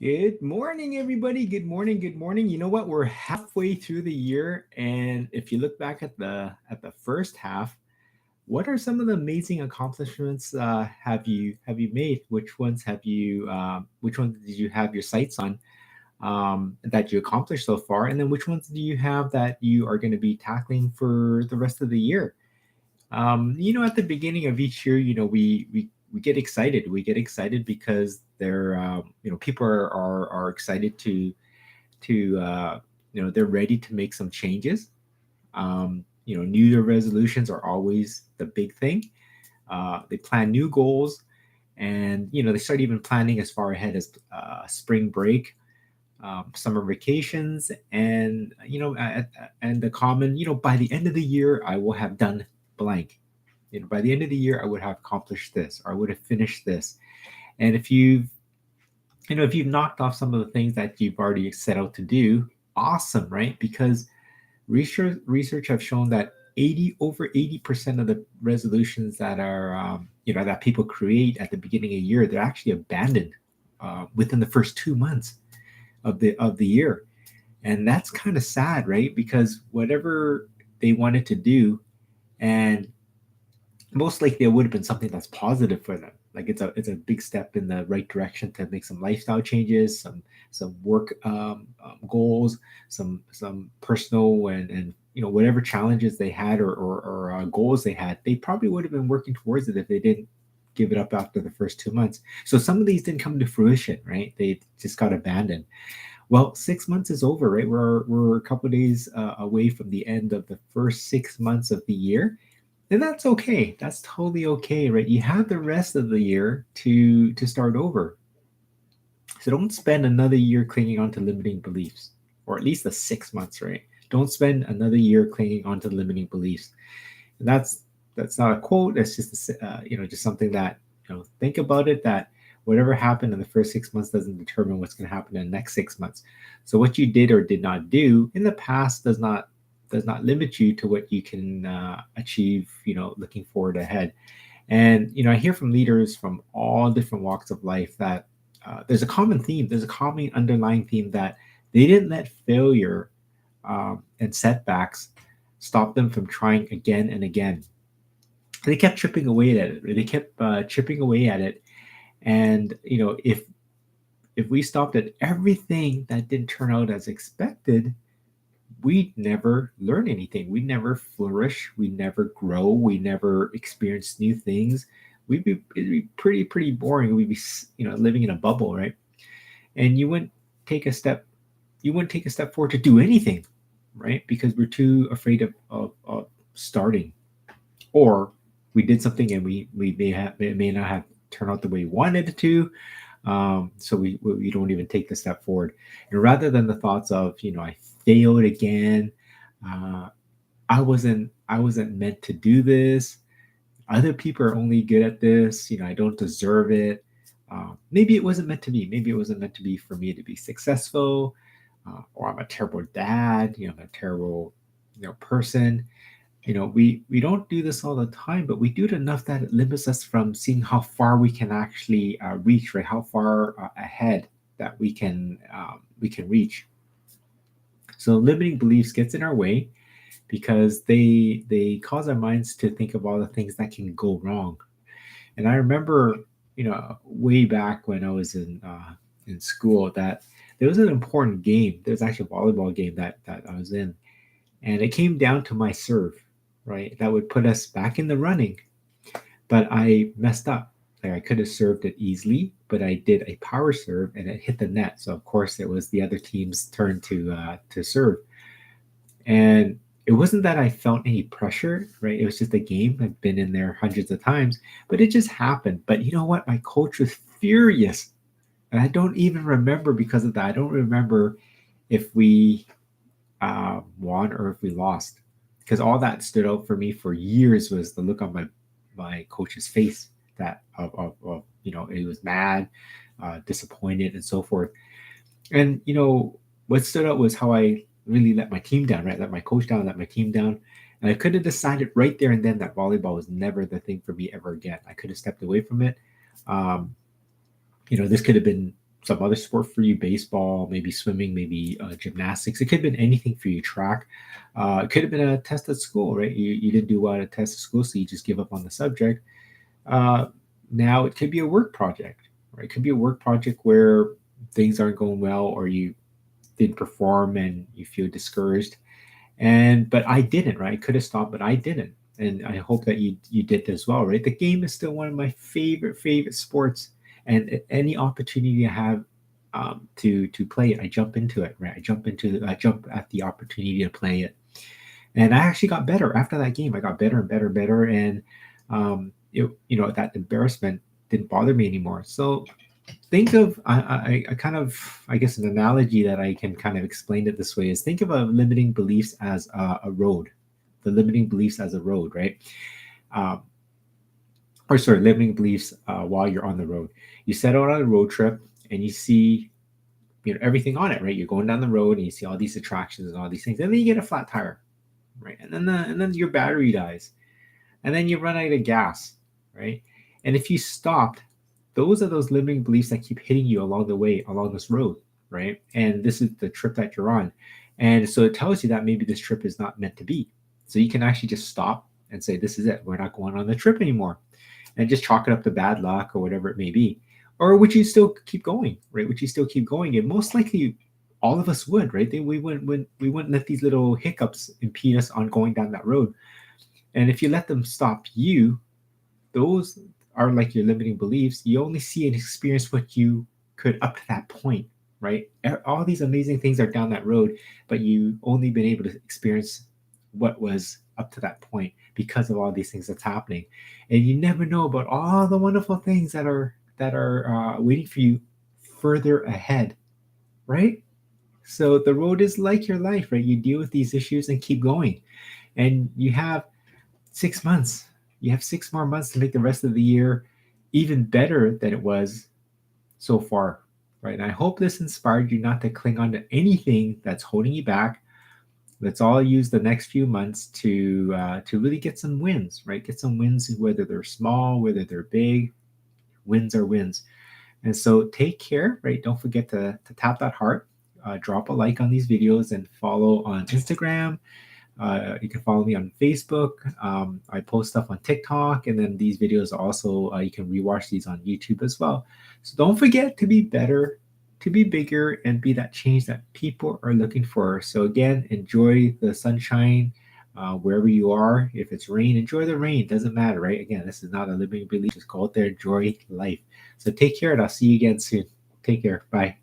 Good morning, everybody. Good morning. Good morning. You know what? We're halfway through the year, and if you look back at the first half, what are some of the amazing accomplishments have you made? Which ones did you have your sights on that you accomplished so far, and then which ones do you have that you are going to be tackling for the rest of the year? At the beginning of each year, we get excited. We get excited because people are excited to they're ready to make some changes. New Year resolutions are always the big thing. They plan new goals, and they start even planning as far ahead as spring break, summer vacations, and and the common. By the end of the year, I will have done blank. By the end of the year, I would have accomplished this, or I would have finished this. And if you've knocked off some of the things that you've already set out to do, awesome, right? Because research have shown that 80% of the resolutions that are that people create at the beginning of the year, they're actually abandoned within the first 2 months of the year. And that's kind of sad, right? Because whatever they wanted to do, and most likely it would have been something that's positive for them. Like it's a big step in the right direction to make some lifestyle changes, some work goals, some personal and whatever challenges they had, or goals they had. They probably would have been working towards it if they didn't give it up after the first 2 months. So some of these didn't come to fruition, right? They just got abandoned. Well, 6 months is over, right? We're a couple of days away from the end of the first 6 months of the year, and that's okay. That's totally okay, right? You have the rest of the year to start over. So don't spend another year clinging on to limiting beliefs, or at least the 6 months, right? Don't spend another year clinging on to limiting beliefs. And that's not a quote. That's just just something that think about it. That whatever happened in the first 6 months doesn't determine what's going to happen in the next 6 months. So what you did or did not do in the past does not limit you to what you can achieve, looking forward ahead. And I hear from leaders from all different walks of life that there's a common theme. There's a common underlying theme that they didn't let failure and setbacks stop them from trying again and again. They kept chipping away at it. They kept chipping away at it. And if we stopped at everything that didn't turn out as expected, we never learn anything. We never flourish. We never grow. We never experience new things. It'd be pretty boring. We'd be living in a bubble, right? And take a step. You wouldn't take a step forward to do anything, right? Because we're too afraid of starting, or we did something and it may not have turned out the way we wanted it to. So we don't even take the step forward. And rather than the thoughts of I failed again, uh, I wasn't meant to do this. Other people are only good at this. I don't deserve it. Maybe it wasn't meant to be. Maybe it wasn't meant to be for me to be successful. Or I'm a terrible dad. I'm a terrible person. We don't do this all the time, but we do it enough that it limits us from seeing how far we can actually reach, right? How far ahead that we can reach. So limiting beliefs gets in our way because they cause our minds to think of all the things that can go wrong. And I remember, way back when I was in school, that there was an important game. There was actually a volleyball game that I was in, and it came down to my serve, right? That would put us back in the running, but I messed up. Like I could have served it easily, but I did a power serve and it hit the net. So of course it was the other team's turn to serve. And it wasn't that I felt any pressure, right? It was just a game. I've been in there hundreds of times, but it just happened. But you know what? My coach was furious, and I don't even remember because of that. I don't remember if we won or if we lost, because all that stood out for me for years was the look on my coach's face, that of he was mad, disappointed, and so forth. And what stood out was how I really let my team down, right? Let my coach down, let my team down. And I could have decided right there and then that volleyball was never the thing for me ever again. I could have stepped away from it. This could have been some other sport for you, baseball, maybe swimming, maybe gymnastics. It could have been anything for you, track. It could have been a test at school, right? You didn't do well at a test at school, so you just give up on the subject. Uh, Now it could be a work project, right? It could be a work project where things aren't going well, or you didn't perform and you feel discouraged. And but I didn't, right? I could have stopped, but I didn't. And I hope that you did as well, right? The game is still one of my favorite sports, and any opportunity I have to play it, I jump into it, right? I jump at the opportunity to play it, and I actually got better after that game. I got better and better and better, and that embarrassment didn't bother me anymore. So think of I kind of, I guess, an analogy that I can kind of explain it this way is, think of a limiting beliefs as a road, the limiting beliefs as a road, right? um, or sorry, limiting beliefs while you're on the road. You set out on a road trip and you see, everything on it, right? You're going down the road and you see all these attractions and all these things, and then you get a flat tire, right? And then your battery dies, and then you run out of gas, right? And if you stopped, those are those limiting beliefs that keep hitting you along the way, along this road, right? And this is the trip that you're on. And so it tells you that maybe this trip is not meant to be. So you can actually just stop and say, this is it. We're not going on the trip anymore. And just chalk it up to bad luck or whatever it may be. Or would you still keep going, right? Would you still keep going? And most likely all of us would, right? We wouldn't let these little hiccups impede us on going down that road. And if you let them stop you, those are like your limiting beliefs. You only see and experience what you could up to that point, right? All these amazing things are down that road, but you only been able to experience what was up to that point because of all these things that's happening, and you never know about all the wonderful things that are waiting for you further ahead, right? So the road is like your life, right? You deal with these issues and keep going, and you have 6 months. You have 6 more months to make the rest of the year even better than it was so far, right? And I hope this inspired you not to cling on to anything that's holding you back. Let's all use the next few months to really get some wins, right? Get some wins, whether they're small, whether they're big. Wins are wins. And so take care, right? Don't forget to tap that heart, drop a like on these videos, and follow on Instagram. You can follow me on Facebook. I post stuff on TikTok, and then these videos also, you can rewatch these on YouTube as well. So don't forget to be better, to be bigger, and be that change that people are looking for. So again, enjoy the sunshine wherever you are. If it's rain, enjoy the rain. Doesn't matter, right? Again, this is not a limiting belief. Just go out there, enjoy life. So take care, and I'll see you again soon. Take care. Bye.